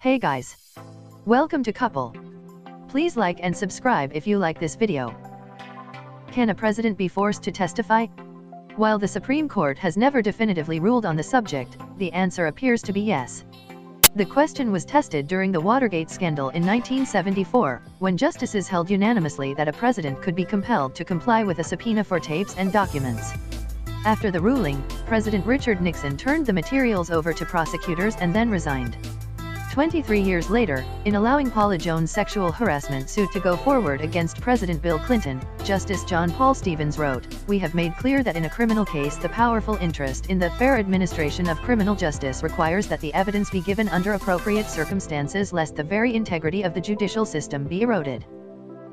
Hey guys! Welcome to Couple. Please like and subscribe if you like this video. Can a president be forced to testify? While the Supreme Court has never definitively ruled on the subject, the answer appears to be yes. The question was tested during the Watergate scandal in 1974, when justices held unanimously that a president could be compelled to comply with a subpoena for tapes and documents. After the ruling, President Richard Nixon turned the materials over to prosecutors and then resigned. 23 years later, in allowing Paula Jones' sexual harassment suit to go forward against President Bill Clinton, Justice John Paul Stevens wrote, "We have made clear that in a criminal case the powerful interest in the fair administration of criminal justice requires that the evidence be given under appropriate circumstances lest the very integrity of the judicial system be eroded."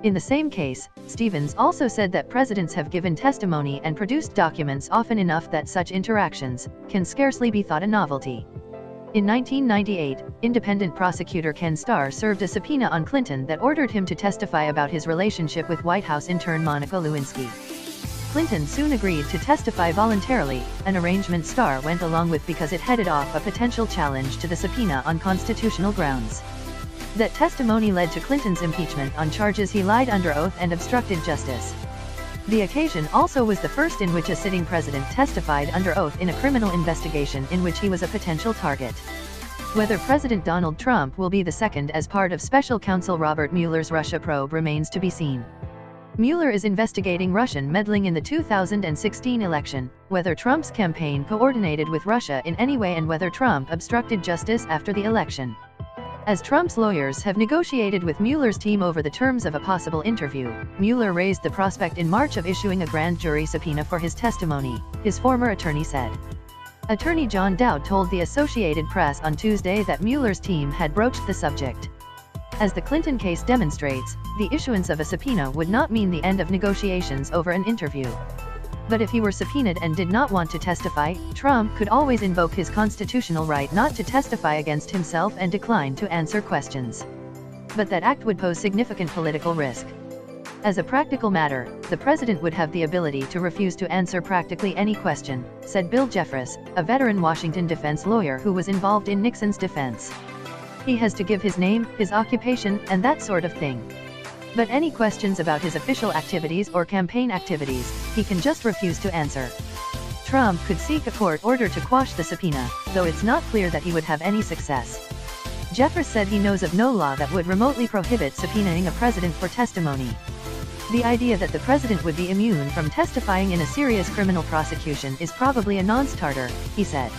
In the same case, Stevens also said that presidents have given testimony and produced documents often enough that such interactions can scarcely be thought a novelty. In 1998, independent prosecutor Ken Starr served a subpoena on Clinton that ordered him to testify about his relationship with White House intern Monica Lewinsky. Clinton soon agreed to testify voluntarily, an arrangement Starr went along with because it headed off a potential challenge to the subpoena on constitutional grounds. That testimony led to Clinton's impeachment on charges he lied under oath and obstructed justice. The occasion also was the first in which a sitting president testified under oath in a criminal investigation in which he was a potential target. Whether President Donald Trump will be the second as part of Special Counsel Robert Mueller's Russia probe remains to be seen. Mueller is investigating Russian meddling in the 2016 election, whether Trump's campaign coordinated with Russia in any way and whether Trump obstructed justice after the election. As Trump's lawyers have negotiated with Mueller's team over the terms of a possible interview, Mueller raised the prospect in March of issuing a grand jury subpoena for his testimony, his former attorney said. Attorney John Dowd told the Associated Press on Tuesday that Mueller's team had broached the subject. As the Clinton case demonstrates, the issuance of a subpoena would not mean the end of negotiations over an interview. But if he were subpoenaed and did not want to testify, Trump could always invoke his constitutional right not to testify against himself and decline to answer questions. But that act would pose significant political risk. As a practical matter, the president would have the ability to refuse to answer practically any question, said Bill Jeffress, a veteran Washington defense lawyer who was involved in Nixon's defense. He has to give his name, his occupation, and that sort of thing. But any questions about his official activities or campaign activities, he can just refuse to answer. Trump could seek a court order to quash the subpoena, though it's not clear that he would have any success. Jeffress said he knows of no law that would remotely prohibit subpoenaing a president for testimony. The idea that the president would be immune from testifying in a serious criminal prosecution is probably a non-starter, he said.